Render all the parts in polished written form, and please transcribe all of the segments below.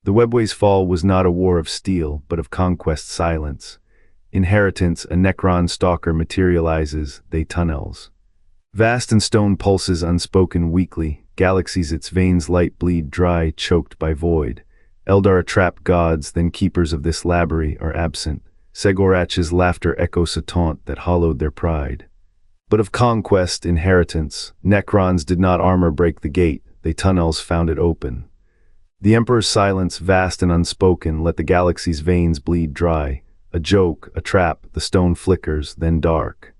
The Webway's fall was not a war of steel, but of conquest silence. Inheritance, a Necron stalker materializes, they tunnels. Vast and stone pulses unspoken weakly, galaxies its veins light bleed dry, choked by void. Eldar trapped gods, then keepers of this labyrinth, are absent. Cegorach's laughter echoes a taunt that hollowed their pride. But of conquest, inheritance, Necrons did not armor break the gate, they tunnels found it open. The Emperor's silence, vast and unspoken, let the galaxy's veins bleed dry. A joke, a trap, the stone flickers, then dark.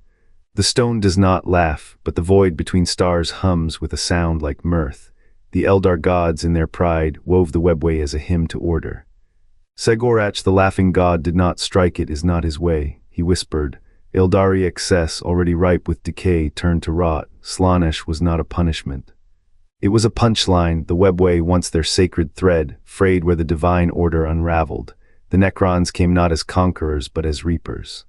The stone does not laugh, but the void between stars hums with a sound like mirth. The Eldar gods, in their pride, wove the Webway as a hymn to order. Cegorach, the laughing god, did not strike it is not his way. He whispered, Eldari excess, already ripe with decay, turned to rot. Slaanesh was not a punishment. It was a punchline, the Webway, once their sacred thread, frayed where the divine order unraveled. The Necrons came not as conquerors, but as reapers.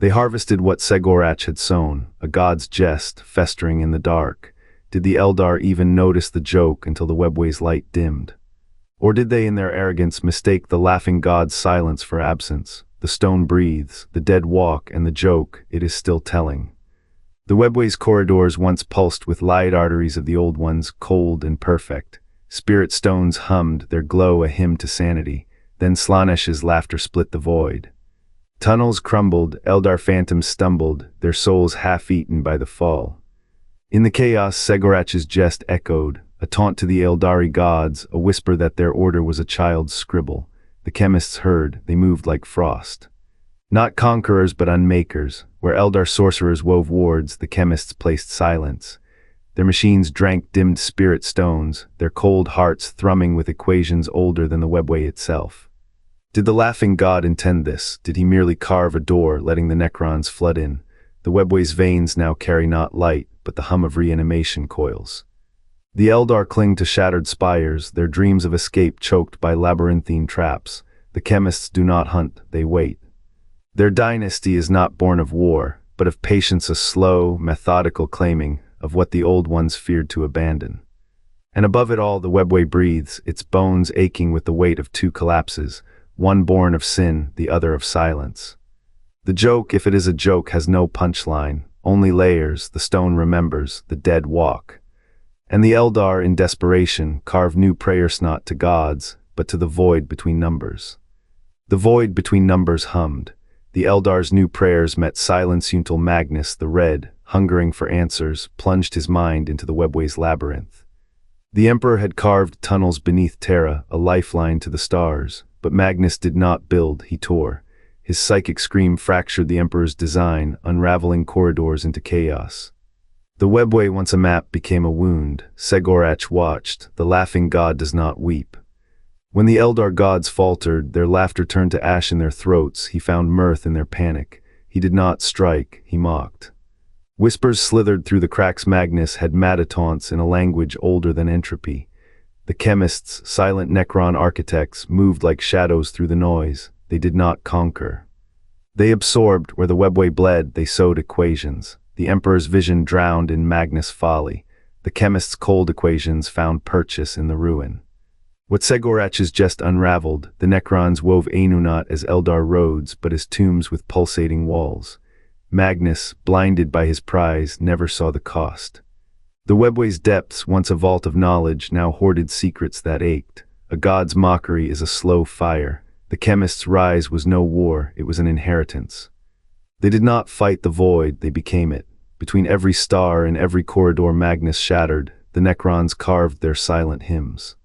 They harvested what Cegorach had sown, a god's jest, festering in the dark. Did the Eldar even notice the joke until the Webway's light dimmed? Or did they, in their arrogance, mistake the laughing god's silence for absence? The stone breathes, the dead walk, and the joke, it is still telling. The Webway's corridors once pulsed with light arteries of the old ones, cold and perfect. Spirit stones hummed, their glow a hymn to sanity. Then Slaanesh's laughter split the void. Tunnels crumbled, Eldar phantoms stumbled, their souls half-eaten by the fall. In the chaos, Cegorach's jest echoed, a taunt to the Eldari gods, a whisper that their order was a child's scribble. The Khemists heard, they moved like frost. Not conquerors but unmakers. Where Eldar sorcerers wove wards, the Khemists placed silence. Their machines drank dimmed spirit stones, their cold hearts thrumming with equations older than the Webway itself. Did the laughing god intend this? Did he merely carve a door, letting the Necrons flood in? The Webway's veins now carry not light, but the hum of reanimation coils. The Eldar cling to shattered spires, their dreams of escape choked by labyrinthine traps. The Khemists do not hunt, they wait. Their dynasty is not born of war, but of patience, a slow, methodical claiming of what the old ones feared to abandon. And above it all, the Webway breathes, its bones aching with the weight of two collapses, one born of sin, the other of silence. The joke, if it is a joke, has no punchline, only layers. The stone remembers, the dead walk. And the Eldar, in desperation, carve new prayers not to gods, but to the void between numbers. The void between numbers hummed. The Eldar's new prayers met silence until Magnus, the Red, hungering for answers, plunged his mind into the Webway's labyrinth. The Emperor had carved tunnels beneath Terra, a lifeline to the stars, but Magnus did not build, he tore. His psychic scream fractured the Emperor's design, unraveling corridors into chaos. The Webway, once a map, became a wound. Cegorach watched, the laughing god does not weep. When the Eldar gods faltered, their laughter turned to ash in their throats. He found mirth in their panic. He did not strike, he mocked. Whispers slithered through the cracks. Magnus had taunts in a language older than entropy. The Khemists, silent Necron architects, moved like shadows through the noise. They did not conquer. They absorbed. Where the Webway bled, they sowed equations. The Emperor's vision drowned in Magnus' folly. The Khemists' cold equations found purchase in the ruin. What Cegorach's jest unraveled, the Necrons wove Ainu not as Eldar roads, but as tombs with pulsating walls. Magnus, blinded by his prize, never saw the cost. The Webway's depths, once a vault of knowledge, now hoarded secrets that ached. A god's mockery is a slow fire. The Khemists' rise was no war, it was an inheritance. They did not fight the void, they became it. Between every star and every corridor Magnus shattered, the Necrons carved their silent hymns.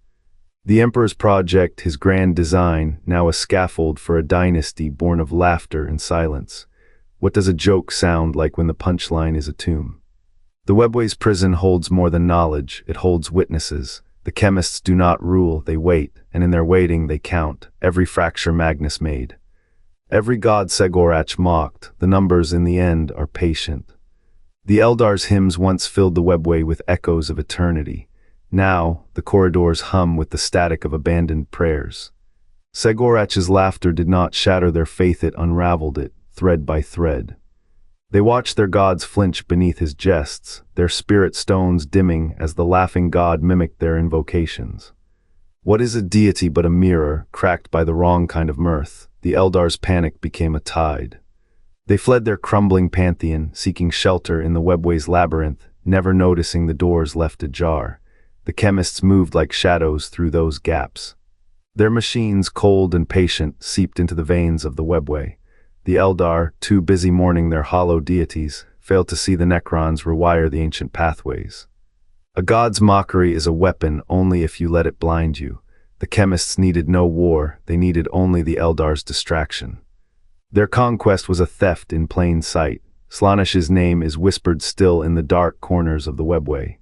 The Emperor's project, his grand design, now a scaffold for a dynasty born of laughter and silence. What does a joke sound like when the punchline is a tomb? The Webway's prison holds more than knowledge, it holds witnesses. The Khemists do not rule, they wait, and in their waiting they count every fracture Magnus made. Every god Cegorach mocked, the numbers in the end are patient. The Eldar's hymns once filled the Webway with echoes of eternity. Now, the corridors hum with the static of abandoned prayers. Cegorach's laughter did not shatter their faith, it unraveled it, thread by thread. They watched their gods flinch beneath his jests, their spirit stones dimming as the laughing god mimicked their invocations. What is a deity but a mirror, cracked by the wrong kind of mirth? The Eldar's panic became a tide. They fled their crumbling Pantheon, seeking shelter in the Webway's labyrinth, never noticing the doors left ajar. The Khemists moved like shadows through those gaps. Their machines, cold and patient, seeped into the veins of the Webway. The Eldar, too busy mourning their hollow deities, failed to see the Necrons rewire the ancient pathways. A god's mockery is a weapon only if you let it blind you. The Khemists needed no war, they needed only the Eldar's distraction. Their conquest was a theft in plain sight. Slaanesh's name is whispered still in the dark corners of the Webway.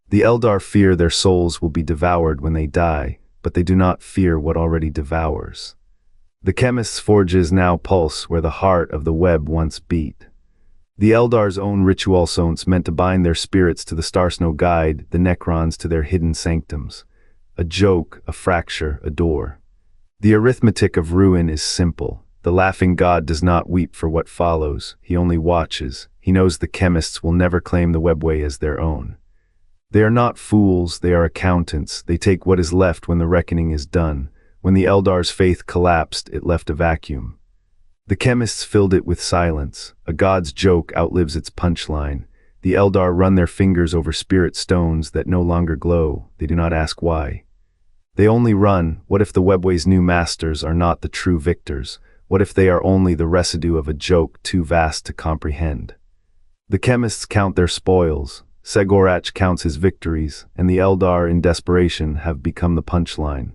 The Eldar fear their souls will be devoured when they die, but they do not fear what already devours. The Khemists' forges now pulse where the heart of the web once beat. The Eldar's own ritual songs meant to bind their spirits to the Starsnow guide, the Necrons to their hidden sanctums. A joke, a fracture, a door. The arithmetic of ruin is simple. The laughing god does not weep for what follows, he only watches. He knows the Khemists will never claim the Webway as their own. They are not fools, they are accountants. They take what is left when the reckoning is done. When the Eldar's faith collapsed, it left a vacuum. The Khemists filled it with silence. A god's joke outlives its punchline. The Eldar run their fingers over spirit stones that no longer glow. They do not ask why. They only run. What if the Webway's new masters are not the true victors? What if they are only the residue of a joke too vast to comprehend? The Khemists count their spoils. Cegorach counts his victories, and the Eldar, in desperation, have become the punchline.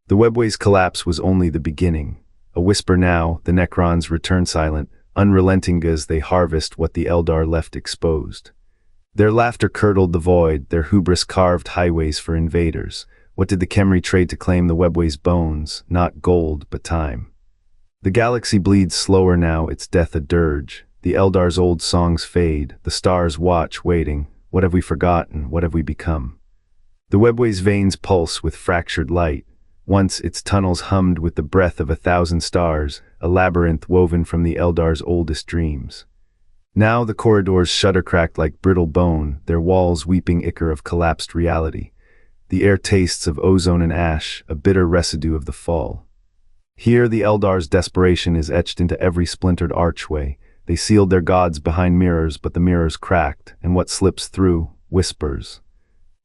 The Webway's collapse was only the beginning. A whisper now, the Necrons return silent, unrelenting as they harvest what the Eldar left exposed. Their laughter curdled the void, their hubris carved highways for invaders. What did the Khemri trade to claim the Webway's bones? Not gold, but time. The galaxy bleeds slower now, its death a dirge. The Eldar's old songs fade, the stars watch, waiting. What have we forgotten? What have we become? The Webway's veins pulse with fractured light. Once its tunnels hummed with the breath of 1,000 stars, a labyrinth woven from the Eldar's oldest dreams. Now the corridors shudder cracked like brittle bone, their walls weeping ichor of collapsed reality. The air tastes of ozone and ash, a bitter residue of the fall. Here the Eldar's desperation is etched into every splintered archway. They sealed their gods behind mirrors, but the mirrors cracked, and what slips through, whispers.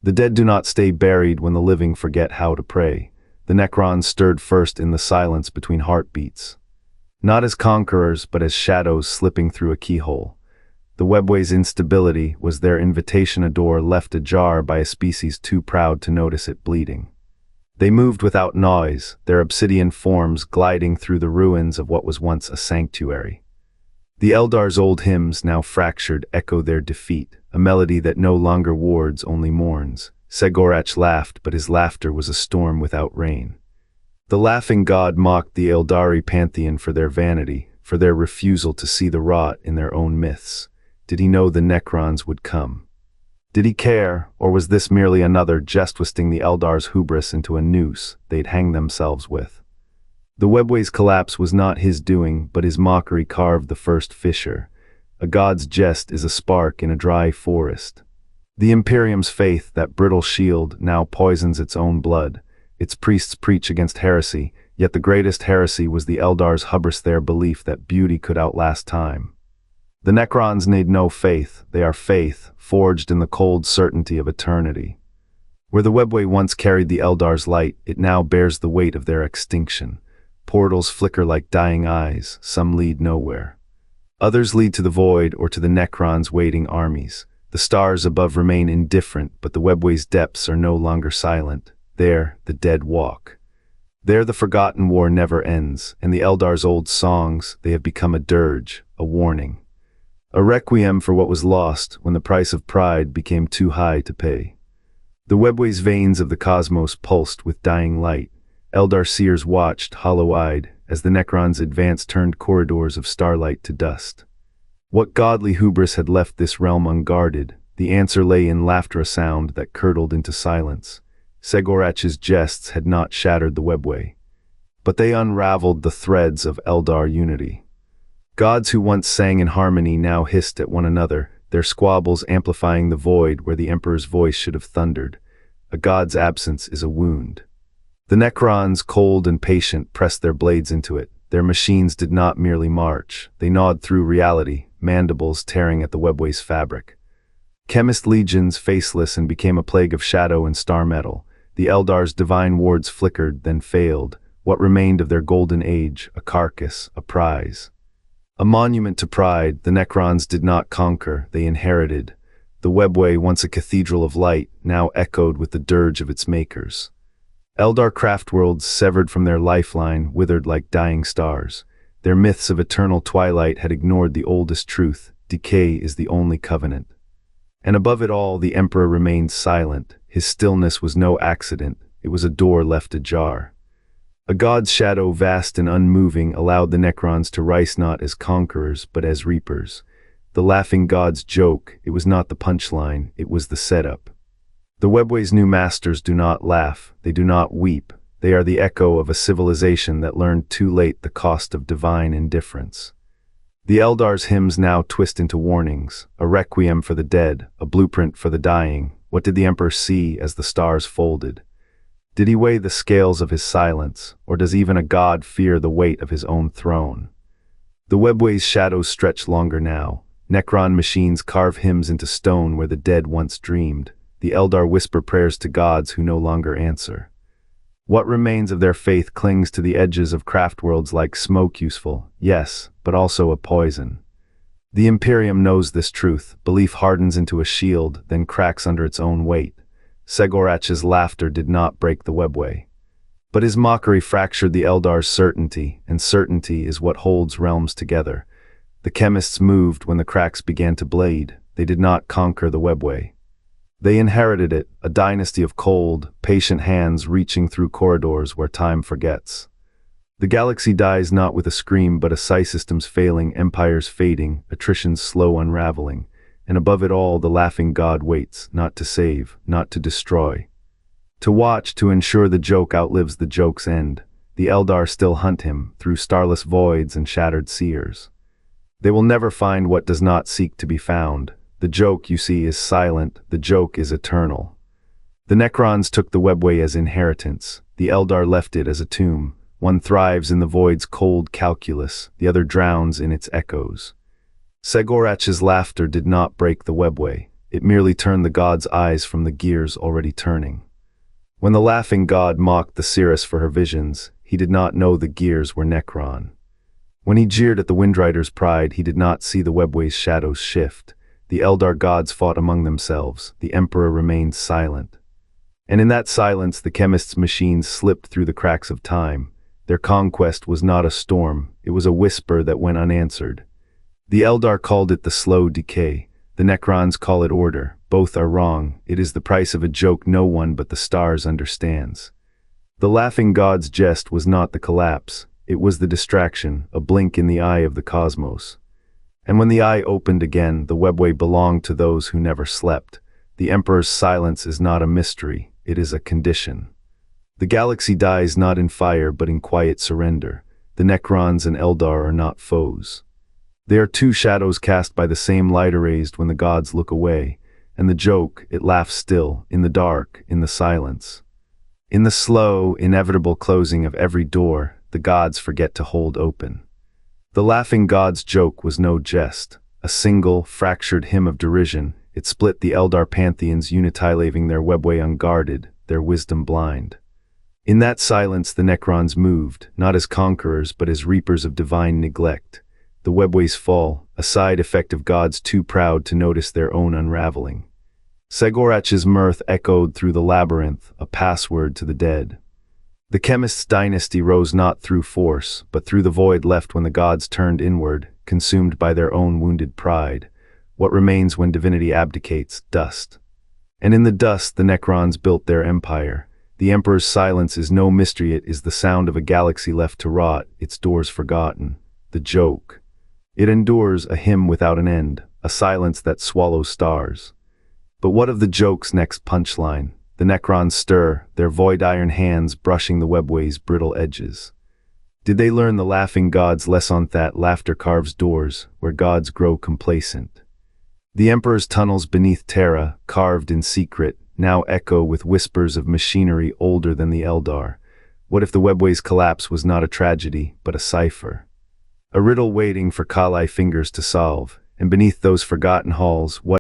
The dead do not stay buried when the living forget how to pray. The Necrons stirred first in the silence between heartbeats. Not as conquerors, but as shadows slipping through a keyhole. The Webway's instability was their invitation, a door left ajar by a species too proud to notice it bleeding. They moved without noise, their obsidian forms gliding through the ruins of what was once a sanctuary. The Eldar's old hymns, now fractured, echo their defeat, a melody that no longer wards, only mourns. Cegorach laughed, but his laughter was a storm without rain. The laughing god mocked the Eldari Pantheon for their vanity, for their refusal to see the rot in their own myths. Did he know the Necrons would come? Did he care, or was this merely another jest twisting the Eldar's hubris into a noose they'd hang themselves with? The Webway's collapse was not his doing, but his mockery carved the first fissure. A god's jest is a spark in a dry forest. The Imperium's faith, that brittle shield, now poisons its own blood. Its priests preach against heresy, yet the greatest heresy was the Eldar's hubris, their belief that beauty could outlast time. The Necrons need no faith, they are faith, forged in the cold certainty of eternity. Where the Webway once carried the Eldar's light, it now bears the weight of their extinction. Portals flicker like dying eyes, some lead nowhere. Others lead to the void or to the Necrons' waiting armies. The stars above remain indifferent, but the Webway's depths are no longer silent. There, the dead walk. There the forgotten war never ends, and the Eldar's old songs, they have become a dirge, a warning. A requiem for what was lost when the price of pride became too high to pay. The Webway's veins of the cosmos pulsed with dying light. Eldar seers watched, hollow-eyed, as the Necrons' advance turned corridors of starlight to dust. What godly hubris had left this realm unguarded? The answer lay in laughter, a sound that curdled into silence. Cegorach's jests had not shattered the Webway, but they unraveled the threads of Eldar unity. Gods who once sang in harmony now hissed at one another, their squabbles amplifying the void where the Emperor's voice should have thundered. A god's absence is a wound. The Necrons, cold and patient, pressed their blades into it. Their machines did not merely march. They gnawed through reality, mandibles tearing at the Webway's fabric. Chemist legions, faceless, and became a plague of shadow and star metal. The Eldar's divine wards flickered, then failed. What remained of their golden age, a carcass, a prize. A monument to pride, the Necrons did not conquer, they inherited. The Webway, once a cathedral of light, now echoed with the dirge of its makers. Eldar craftworlds, severed from their lifeline, withered like dying stars. Their myths of eternal twilight had ignored the oldest truth: decay is the only covenant. And above it all, the Emperor remained silent. His stillness was no accident, it was a door left ajar. A god's shadow, vast and unmoving, allowed the Necrons to rise not as conquerors, but as reapers. The laughing god's joke, it was not the punchline, it was the setup. The Webway's new masters do not laugh, they do not weep. They are the echo of a civilization that learned too late the cost of divine indifference. The Eldar's hymns now twist into warnings, a requiem for the dead, a blueprint for the dying. What did the Emperor see as the stars folded? Did he weigh the scales of his silence, or does even a god fear the weight of his own throne? The Webway's shadows stretch longer now. Necron machines carve hymns into stone where the dead once dreamed. The Eldar whisper prayers to gods who no longer answer. What remains of their faith clings to the edges of craftworlds like smoke, useful, yes, but also a poison. The Imperium knows this truth. Belief hardens into a shield, then cracks under its own weight. Cegorach's laughter did not break the Webway. But his mockery fractured the Eldar's certainty, and certainty is what holds realms together. The Chemists moved when the cracks began to bleed. They did not conquer the Webway. They inherited it, a dynasty of cold, patient hands reaching through corridors where time forgets. The galaxy dies not with a scream, but a psi systems failing, empires fading, attrition's slow unraveling. And above it all, the laughing god waits, not to save, not to destroy. To watch, to ensure the joke outlives the joke's end. The Eldar still hunt him, through starless voids and shattered seers. They will never find what does not seek to be found. The joke, you see, is silent, the joke is eternal. The Necrons took the Webway as inheritance. The Eldar left it as a tomb. One thrives in the void's cold calculus, the other drowns in its echoes. Cegorach's laughter did not break the Webway. It merely turned the god's eyes from the gears already turning. When the laughing god mocked the seeress for her visions, he did not know the gears were Necron. When he jeered at the Windrider's pride, he did not see the Webway's shadows shift. The Eldar gods fought among themselves. The Emperor remained silent. And in that silence, the Chemists' machines slipped through the cracks of time. Their conquest was not a storm, it was a whisper that went unanswered. The Eldar called it the slow decay. The Necrons call it order. Both are wrong. It is the price of a joke no one but the stars understands. The laughing god's jest was not the collapse. It was the distraction, a blink in the eye of the cosmos. And when the eye opened again, the Webway belonged to those who never slept. The Emperor's silence is not a mystery, it is a condition. The galaxy dies not in fire but in quiet surrender. The Necrons and Eldar are not foes. They are two shadows cast by the same light erased when the gods look away. And the joke, it laughs still, in the dark, in the silence. In the slow, inevitable closing of every door, the gods forget to hold open. The laughing god's joke was no jest. A single, fractured hymn of derision. It split the Eldar pantheons, leaving their Webway unguarded, their wisdom blind. In that silence the Necrons moved, not as conquerors but as reapers of divine neglect. The Webway's fall, a side effect of gods too proud to notice their own unraveling. Cegorach's mirth echoed through the labyrinth, a password to the dead. The Chemists' dynasty rose not through force, but through the void left when the gods turned inward, consumed by their own wounded pride. What remains when divinity abdicates? Dust. And in the dust the Necrons built their empire. The Emperor's silence is no mystery, it is the sound of a galaxy left to rot, its doors forgotten. The joke. It endures, a hymn without an end, a silence that swallows stars. But what of the joke's next punchline? The Necrons stir, their void iron hands brushing the Webway's brittle edges. Did they learn the laughing god's lesson that laughter carves doors, where gods grow complacent? The Emperor's tunnels beneath Terra, carved in secret, now echo with whispers of machinery older than the Eldar. What if the Webway's collapse was not a tragedy, but a cipher? A riddle waiting for Kali fingers to solve, and beneath those forgotten halls, what